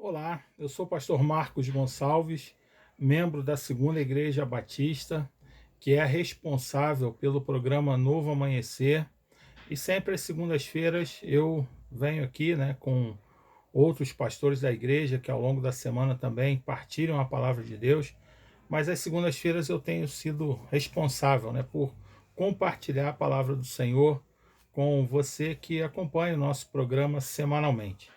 Olá, eu sou o pastor Marcos Gonçalves, membro da Segunda Igreja Batista, que é responsável pelo programa Novo Amanhecer. E sempre às segundas-feiras eu venho aqui, com outros pastores da igreja que ao longo da semana também partilham a palavra de Deus. Mas às segundas-feiras eu tenho sido responsável, por compartilhar a palavra do Senhor com você que acompanha o nosso programa semanalmente.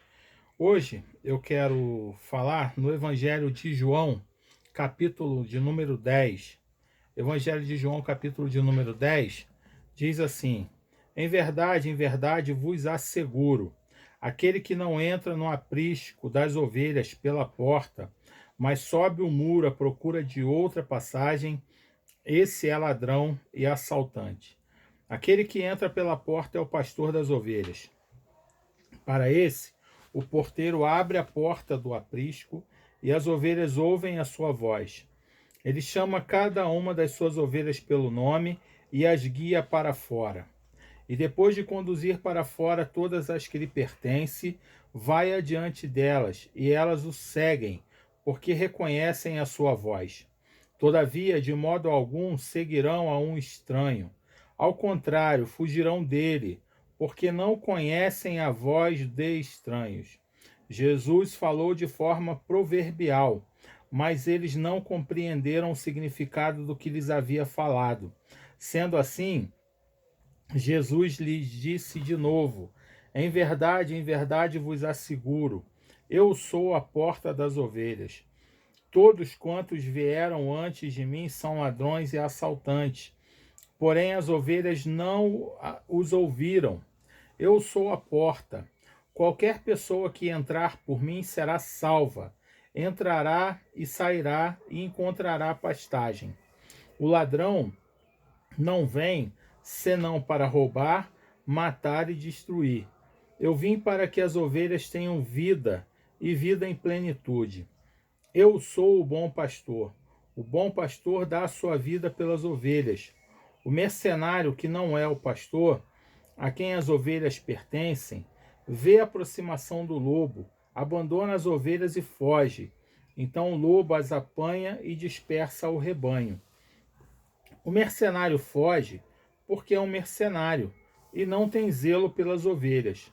Hoje eu quero falar no Evangelho de João, capítulo de número 10. Evangelho de João, capítulo de número 10, diz assim: em verdade vos asseguro, aquele que não entra no aprisco das ovelhas pela porta, mas sobe o muro à procura de outra passagem, esse é ladrão e assaltante. Aquele que entra pela porta é o pastor das ovelhas. Para esse, o porteiro abre a porta do aprisco e as ovelhas ouvem a sua voz. Ele chama cada uma das suas ovelhas pelo nome e as guia para fora. E depois de conduzir para fora todas as que lhe pertencem, vai adiante delas, e elas o seguem, porque reconhecem a sua voz. Todavia, de modo algum, seguirão a um estranho. Ao contrário, fugirão dele, porque não conhecem a voz de estranhos. Jesus falou de forma proverbial, mas eles não compreenderam o significado do que lhes havia falado. Sendo assim, Jesus lhes disse de novo: em verdade vos asseguro, eu sou a porta das ovelhas. Todos quantos vieram antes de mim são ladrões e assaltantes, porém as ovelhas não os ouviram. Eu sou a porta. Qualquer pessoa que entrar por mim será salva. Entrará e sairá e encontrará pastagem. O ladrão não vem senão para roubar, matar e destruir. Eu vim para que as ovelhas tenham vida e vida em plenitude. Eu sou o bom pastor. O bom pastor dá a sua vida pelas ovelhas. O mercenário, que não é o pastor, a quem as ovelhas pertencem, vê a aproximação do lobo, abandona as ovelhas e foge. Então o lobo as apanha e dispersa o rebanho. O mercenário foge porque é um mercenário e não tem zelo pelas ovelhas.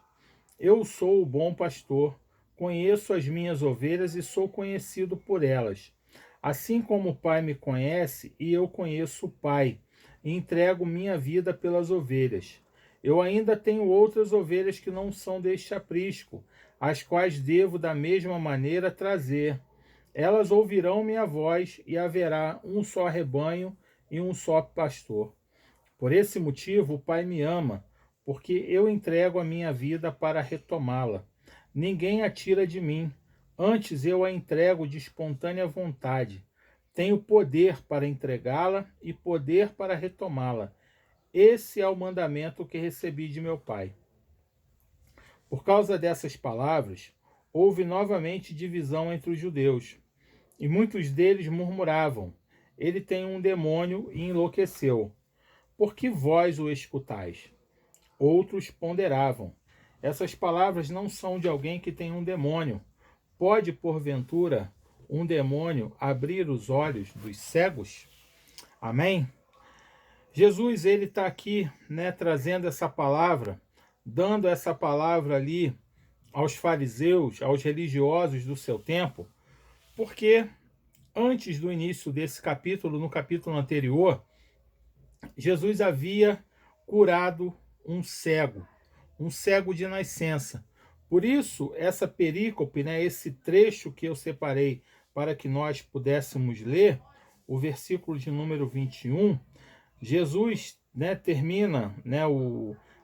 Eu sou o bom pastor, conheço as minhas ovelhas e sou conhecido por elas. Assim como o Pai me conhece e eu conheço o Pai, e entrego minha vida pelas ovelhas. Eu ainda tenho outras ovelhas que não são deste aprisco, as quais devo da mesma maneira trazer. Elas ouvirão minha voz e haverá um só rebanho e um só pastor. Por esse motivo o Pai me ama, porque eu entrego a minha vida para retomá-la. Ninguém a tira de mim, antes eu a entrego de espontânea vontade. Tenho poder para entregá-la e poder para retomá-la. Esse é o mandamento que recebi de meu Pai. Por causa dessas palavras, houve novamente divisão entre os judeus, e muitos deles murmuravam: ele tem um demônio e enlouqueceu. Por que vós o escutais? Outros ponderavam: essas palavras não são de alguém que tem um demônio. Pode, porventura, um demônio abrir os olhos dos cegos? Amém? Jesus, ele está aqui, trazendo essa palavra, dando essa palavra ali aos fariseus, aos religiosos do seu tempo, porque antes do início desse capítulo, no capítulo anterior, Jesus havia curado um cego de nascença. Por isso, essa perícope, esse trecho que eu separei para que nós pudéssemos ler, o versículo de número 21, Jesus termina,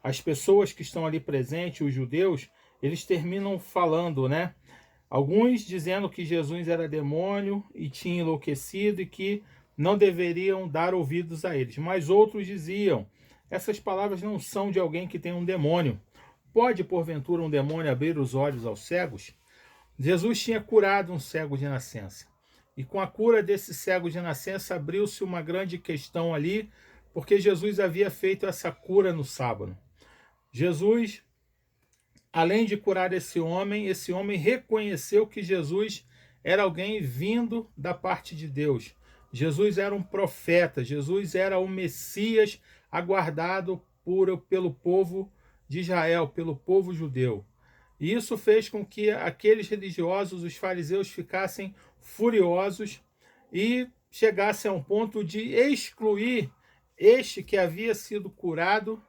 as pessoas que estão ali presentes, os judeus, eles terminam falando, alguns dizendo que Jesus era demônio e tinha enlouquecido e que não deveriam dar ouvidos a eles. Mas outros diziam: essas palavras não são de alguém que tem um demônio. Pode, porventura, um demônio abrir os olhos aos cegos? Jesus tinha curado um cego de nascença. E com a cura desse cego de nascença, abriu-se uma grande questão ali, porque Jesus havia feito essa cura no sábado. Jesus além de curar esse homem reconheceu que Jesus era alguém vindo da parte de Deus. Jesus era um profeta, Jesus era o Messias aguardado pelo povo de Israel, pelo povo judeu. E isso fez com que aqueles religiosos, os fariseus, ficassem furiosos e chegassem a um ponto de excluir este que havia sido curado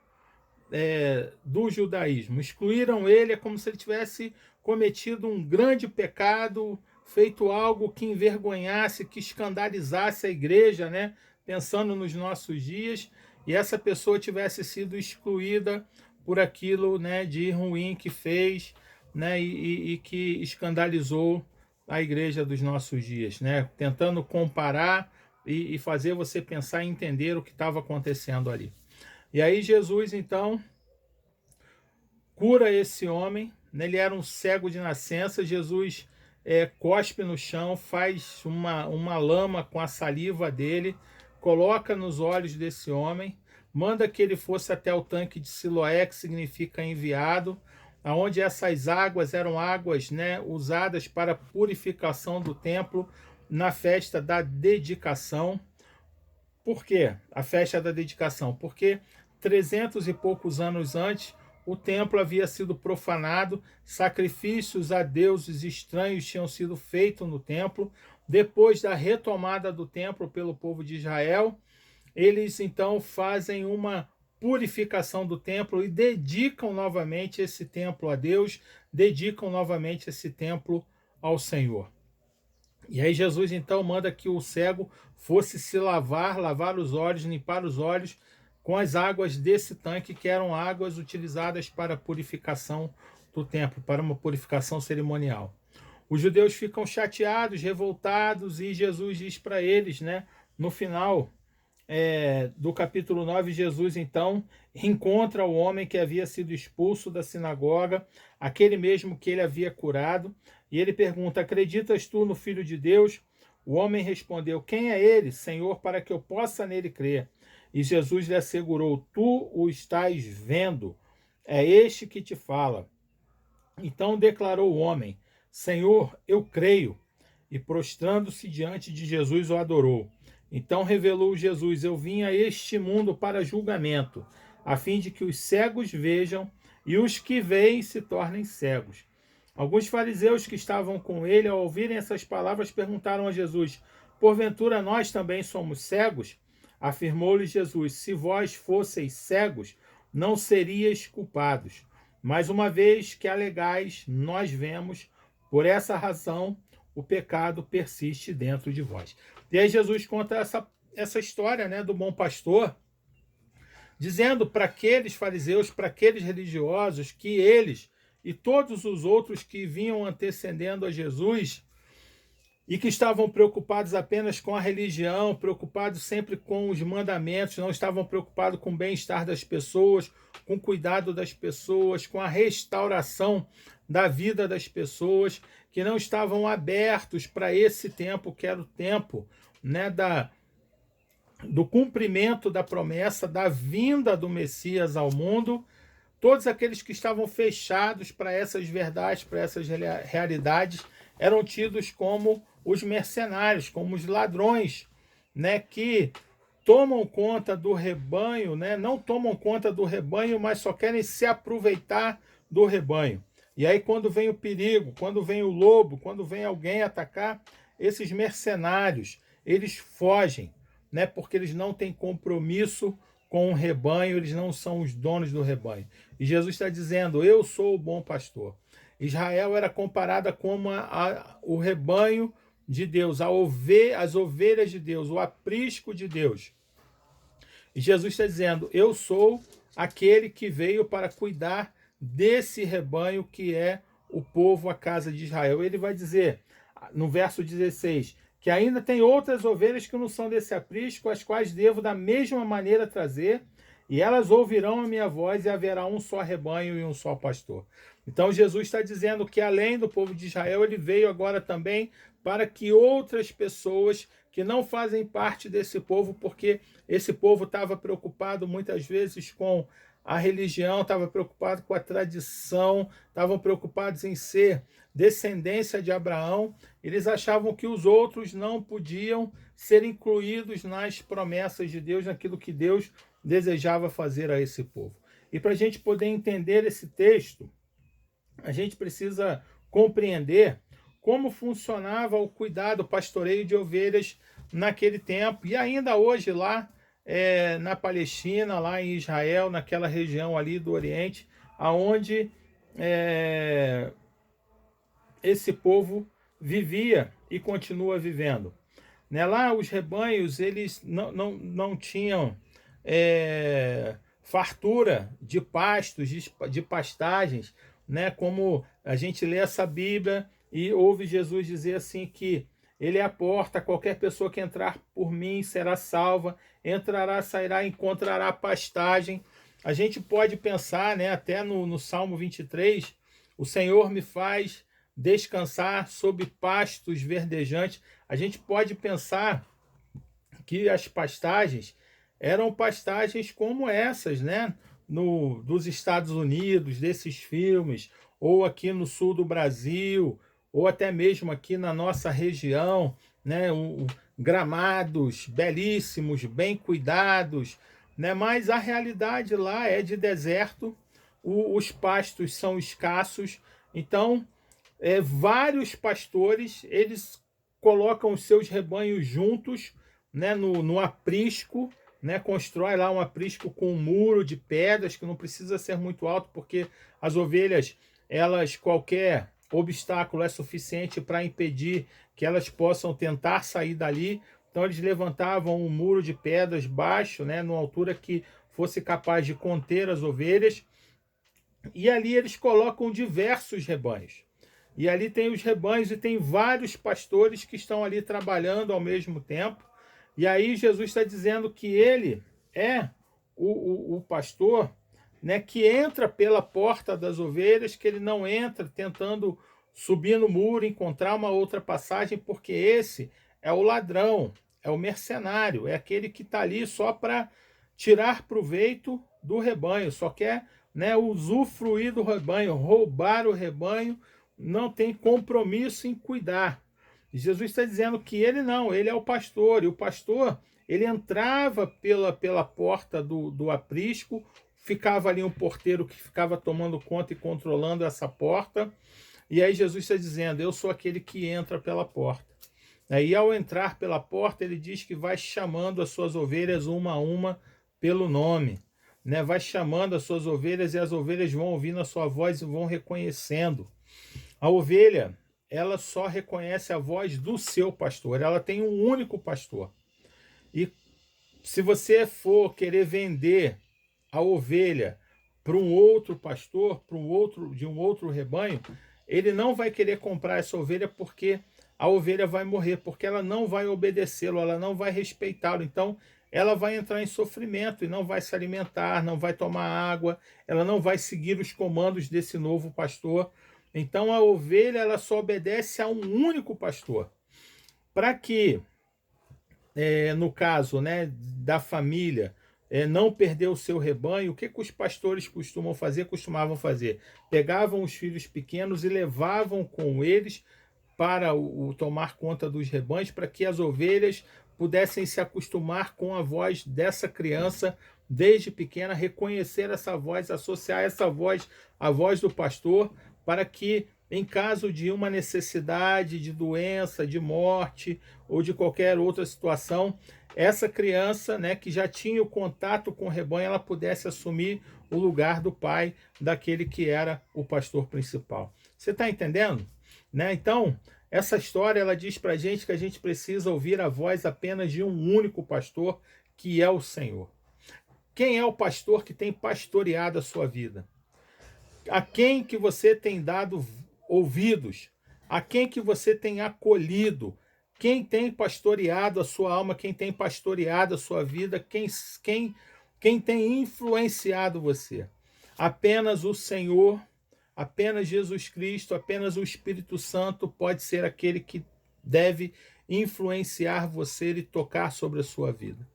do judaísmo. Excluíram ele, é como se ele tivesse cometido um grande pecado, feito algo que envergonhasse, que escandalizasse a igreja, né? Pensando nos nossos dias, e essa pessoa tivesse sido excluída por aquilo, né, de ruim que fez, né, e que escandalizou a igreja dos nossos dias, né? Tentando comparar e fazer você pensar e entender o que estava acontecendo ali. E aí Jesus, então, cura esse homem, né? Ele era um cego de nascença. Jesus cospe no chão, faz uma lama com a saliva dele, coloca nos olhos desse homem, manda que ele fosse até o tanque de Siloé, que significa enviado, aonde essas águas eram águas, né, usadas para a purificação do templo na festa da dedicação. Por quê? A festa da dedicação? Porque 300 e poucos anos antes, o templo havia sido profanado, sacrifícios a deuses estranhos tinham sido feitos no templo. Depois da retomada do templo pelo povo de Israel, eles então fazem uma purificação do templo e dedicam novamente esse templo a Deus, dedicam novamente esse templo ao Senhor. E aí Jesus então manda que o cego fosse se lavar os olhos, limpar os olhos com as águas desse tanque, que eram águas utilizadas para a purificação do templo, para uma purificação cerimonial. Os judeus ficam chateados, revoltados, e Jesus diz para eles, né, no final do capítulo 9, Jesus então encontra o homem que havia sido expulso da sinagoga, aquele mesmo que ele havia curado, e ele pergunta: acreditas tu no Filho de Deus? O homem respondeu: quem é ele, Senhor, para que eu possa nele crer? E Jesus lhe assegurou: tu o estás vendo, é este que te fala. Então declarou o homem: Senhor, eu creio. E prostrando-se diante de Jesus, o adorou. Então revelou Jesus: eu vim a este mundo para julgamento, a fim de que os cegos vejam e os que veem se tornem cegos. Alguns fariseus que estavam com ele, ao ouvirem essas palavras, perguntaram a Jesus: porventura nós também somos cegos? Afirmou-lhe Jesus: se vós fosseis cegos, não seríeis culpados. Mas uma vez que alegais, nós vemos, por essa razão o pecado persiste dentro de vós. E aí Jesus conta essa história, né, do bom pastor, dizendo para aqueles fariseus, para aqueles religiosos, que eles e todos os outros que vinham antecedendo a Jesus e que estavam preocupados apenas com a religião, preocupados sempre com os mandamentos, não estavam preocupados com o bem-estar das pessoas, com o cuidado das pessoas, com a restauração da vida das pessoas, que não estavam abertos para esse tempo, que era o tempo, né, do cumprimento da promessa, da vinda do Messias ao mundo. Todos aqueles que estavam fechados para essas verdades, para essas realidades, eram tidos como os mercenários, como os ladrões, né, que tomam conta do rebanho, né, não tomam conta do rebanho, mas só querem se aproveitar do rebanho. E aí, quando vem o perigo, quando vem o lobo, quando vem alguém atacar, esses mercenários, eles fogem, né, porque eles não têm compromisso com o rebanho, eles não são os donos do rebanho. E Jesus está dizendo: eu sou o bom pastor. Israel era comparada como o rebanho de Deus, as ovelhas de Deus, o aprisco de Deus. E Jesus está dizendo: eu sou aquele que veio para cuidar desse rebanho que é o povo, a casa de Israel. Ele vai dizer, no verso 16, que ainda tem outras ovelhas que não são desse aprisco, as quais devo da mesma maneira trazer, e elas ouvirão a minha voz, e haverá um só rebanho e um só pastor. Então Jesus está dizendo que além do povo de Israel, ele veio agora também para que outras pessoas que não fazem parte desse povo, porque esse povo estava preocupado muitas vezes com a religião, estavam preocupados com a tradição, estavam preocupados em ser descendência de Abraão. Eles achavam que os outros não podiam ser incluídos nas promessas de Deus, naquilo que Deus desejava fazer a esse povo. E para a gente poder entender esse texto, a gente precisa compreender como funcionava o cuidado, o pastoreio de ovelhas naquele tempo. E ainda hoje lá na Palestina, lá em Israel, naquela região ali do Oriente, aonde esse povo vivia e continua vivendo. Né? Lá os rebanhos eles não tinham fartura de pastos, de pastagens, né? Como a gente lê essa Bíblia e ouve Jesus dizer assim que ele é a porta, qualquer pessoa que entrar por mim será salva, entrará, sairá, encontrará pastagem. A gente pode pensar, né, até no Salmo 23, o Senhor me faz descansar sob pastos verdejantes. A gente pode pensar que as pastagens eram pastagens como essas, né, dos Estados Unidos, desses filmes, ou aqui no sul do Brasil, ou até mesmo aqui na nossa região, né, gramados belíssimos, bem cuidados, né, mas a realidade lá é de deserto, os pastos são escassos, então vários pastores eles colocam os seus rebanhos juntos, né, no aprisco, né, constrói lá um aprisco com um muro de pedras que não precisa ser muito alto, porque as ovelhas, elas qualquer obstáculo é suficiente para impedir que elas possam tentar sair dali. Então eles levantavam um muro de pedras baixo, né, numa altura que fosse capaz de conter as ovelhas. E ali eles colocam diversos rebanhos. E ali tem os rebanhos e tem vários pastores que estão ali trabalhando ao mesmo tempo. E aí Jesus está dizendo que ele é o pastor, né, que entra pela porta das ovelhas, que ele não entra tentando subir no muro, encontrar uma outra passagem, porque esse é o ladrão, é o mercenário, é aquele que está ali só para tirar proveito do rebanho, só quer, né, usufruir do rebanho, roubar o rebanho, não tem compromisso em cuidar. Jesus está dizendo que ele não, ele é o pastor, e o pastor ele entrava pela porta do aprisco, ficava ali um porteiro que ficava tomando conta e controlando essa porta, e aí Jesus está dizendo, eu sou aquele que entra pela porta. E ao entrar pela porta, ele diz que vai chamando as suas ovelhas uma a uma pelo nome, né? Vai chamando as suas ovelhas e as ovelhas vão ouvindo a sua voz e vão reconhecendo. A ovelha, ela só reconhece a voz do seu pastor, ela tem um único pastor. E se você for querer vender a ovelha para um outro pastor, de um outro rebanho, ele não vai querer comprar essa ovelha porque a ovelha vai morrer, porque ela não vai obedecê-lo, ela não vai respeitá-lo. Então, ela vai entrar em sofrimento e não vai se alimentar, não vai tomar água, ela não vai seguir os comandos desse novo pastor. Então, a ovelha ela só obedece a um único pastor. Para que, no caso, né, da família, não perder o seu rebanho, o que os pastores costumavam fazer? Pegavam os filhos pequenos e levavam com eles para tomar conta dos rebanhos, para que as ovelhas pudessem se acostumar com a voz dessa criança desde pequena, reconhecer essa voz, associar essa voz à voz do pastor, para que em caso de uma necessidade, de doença, de morte ou de qualquer outra situação, essa criança, né, que já tinha o contato com o rebanho, ela pudesse assumir o lugar do pai, daquele que era o pastor principal. Você está entendendo? Né? Então, essa história ela diz para a gente que a gente precisa ouvir a voz apenas de um único pastor, que é o Senhor. Quem é o pastor que tem pastoreado a sua vida? A quem que você tem dado ouvidos? A quem que você tem acolhido? Quem tem pastoreado a sua alma? Quem tem pastoreado a sua vida? Quem tem influenciado você? Apenas o Senhor, apenas Jesus Cristo, apenas o Espírito Santo pode ser aquele que deve influenciar você e tocar sobre a sua vida.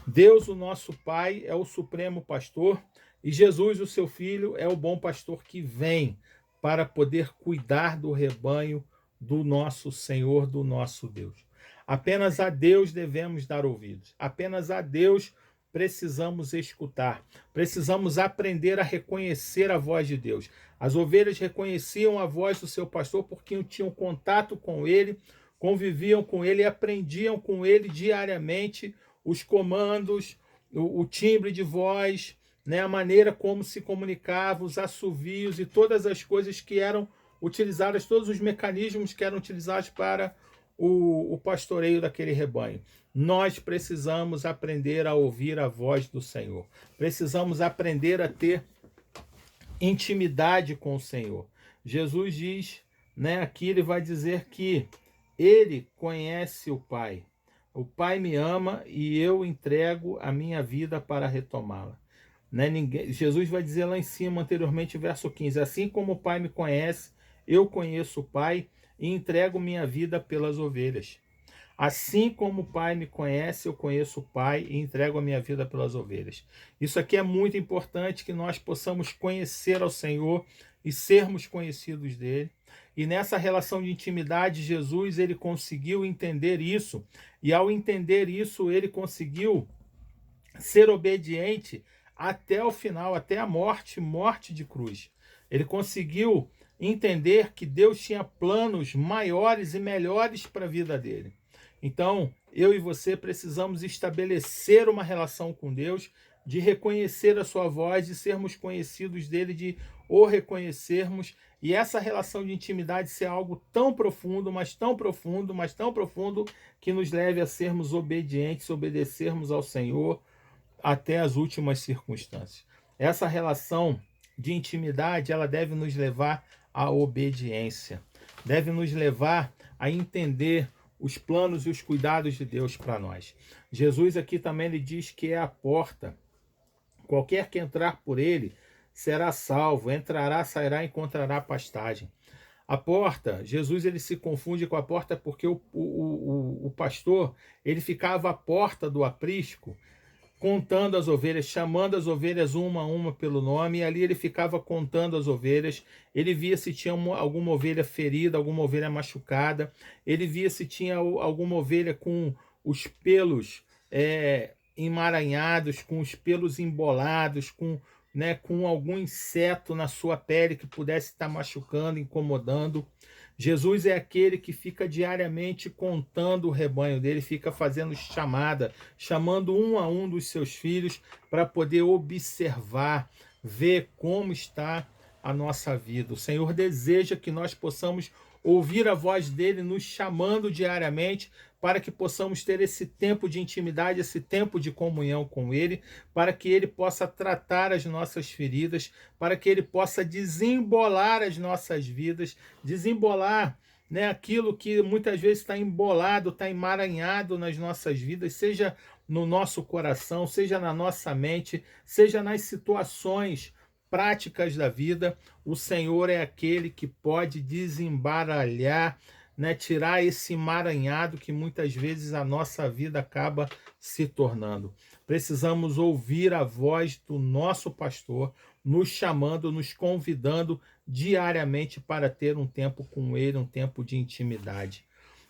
Deus, o nosso Pai, é o supremo pastor E Jesus, o seu filho, é o bom pastor que vem para poder cuidar do rebanho do nosso Senhor, do nosso Deus. Apenas a Deus devemos dar ouvidos. Apenas a Deus precisamos escutar. Precisamos aprender a reconhecer a voz de Deus. As ovelhas reconheciam a voz do seu pastor porque tinham contato com ele, conviviam com ele e aprendiam com ele diariamente os comandos, o timbre de voz, né, a maneira como se comunicava, os assovios e todas as coisas que eram utilizadas, todos os mecanismos que eram utilizados para o pastoreio daquele rebanho. Nós precisamos aprender a ouvir a voz do Senhor. Precisamos aprender a ter intimidade com o Senhor. Jesus diz, né, aqui ele vai dizer que ele conhece o Pai. O Pai me ama e eu entrego a minha vida para retomá-la. Né? Jesus vai dizer lá em cima, anteriormente, verso 15, assim como o Pai me conhece, eu conheço o Pai e entrego minha vida pelas ovelhas. Assim como o Pai me conhece, eu conheço o Pai e entrego a minha vida pelas ovelhas. Isso aqui é muito importante, que nós possamos conhecer ao Senhor e sermos conhecidos dele. E nessa relação de intimidade, Jesus ele conseguiu entender isso. E ao entender isso, ele conseguiu ser obediente até o final, até a morte, morte de cruz. Ele conseguiu entender que Deus tinha planos maiores e melhores para a vida dele. Então, eu e você precisamos estabelecer uma relação com Deus, de reconhecer a sua voz, de sermos conhecidos dele, de o reconhecermos, e essa relação de intimidade ser algo tão profundo, mas tão profundo, mas tão profundo, que nos leve a sermos obedientes, obedecermos ao Senhor até as últimas circunstâncias. Essa relação de intimidade, ela deve nos levar à obediência, deve nos levar a entender os planos e os cuidados de Deus para nós. Jesus aqui também ele diz que é a porta. Qualquer que entrar por ele será salvo, entrará, sairá e encontrará pastagem. A porta, Jesus ele se confunde com a porta porque o pastor ele ficava à porta do aprisco, contando as ovelhas, chamando as ovelhas uma a uma pelo nome, e ali ele ficava contando as ovelhas, ele via se tinha alguma ovelha ferida, alguma ovelha machucada, ele via se tinha alguma ovelha com os pelos emaranhados, com os pelos embolados, com algum inseto na sua pele que pudesse estar machucando, incomodando. Jesus é aquele que fica diariamente contando o rebanho dele, fica fazendo chamada, chamando um a um dos seus filhos para poder observar, ver como está a nossa vida. O Senhor deseja que nós possamos ouvir a voz dele nos chamando diariamente, para que possamos ter esse tempo de intimidade, esse tempo de comunhão com ele, para que ele possa tratar as nossas feridas, para que ele possa desembolar as nossas vidas, desembolar, né, aquilo que muitas vezes está embolado, está emaranhado nas nossas vidas, seja no nosso coração, seja na nossa mente, seja nas situações práticas da vida. O Senhor é aquele que pode desembaralhar, né, tirar esse emaranhado que muitas vezes a nossa vida acaba se tornando. Precisamos ouvir a voz do nosso pastor, nos chamando, nos convidando diariamente para ter um tempo com ele, um tempo de intimidade.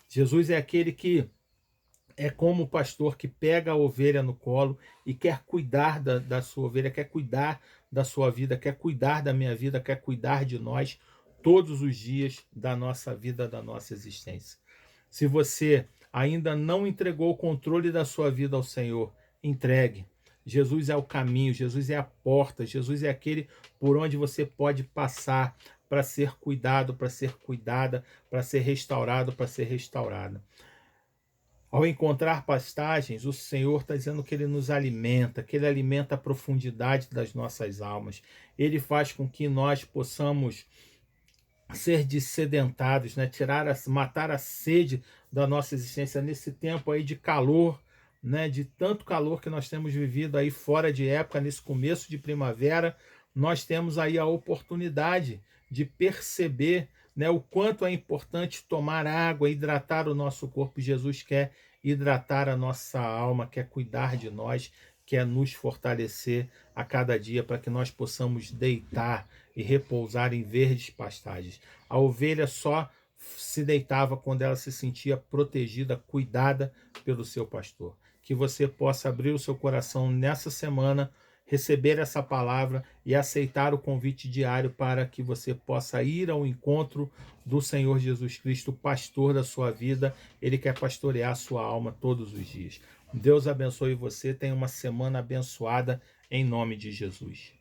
Jesus é aquele que é como o pastor que pega a ovelha no colo e quer cuidar da sua ovelha, quer cuidar da sua vida, quer cuidar da minha vida, quer cuidar de nós todos os dias da nossa vida, da nossa existência. Se você ainda não entregou o controle da sua vida ao Senhor, entregue. Jesus é o caminho, Jesus é a porta, Jesus é aquele por onde você pode passar para ser cuidado, para ser cuidada, para ser restaurado, para ser restaurada. Ao encontrar pastagens, o Senhor está dizendo que Ele nos alimenta, que Ele alimenta a profundidade das nossas almas. Ele faz com que nós possamos ser dessedentados, né? Matar a sede da nossa existência nesse tempo aí de calor, né? De tanto calor que nós temos vivido aí fora de época, nesse começo de primavera, nós temos aí a oportunidade de perceber, né, o quanto é importante tomar água, hidratar o nosso corpo. Jesus quer hidratar a nossa alma, quer cuidar de nós, quer nos fortalecer a cada dia para que nós possamos deitar e repousar em verdes pastagens. A ovelha só se deitava quando ela se sentia protegida, cuidada pelo seu pastor. Que você possa abrir o seu coração nessa semana, receber essa palavra e aceitar o convite diário para que você possa ir ao encontro do Senhor Jesus Cristo, pastor da sua vida. Ele quer pastorear a sua alma todos os dias. Deus abençoe você, tenha uma semana abençoada em nome de Jesus.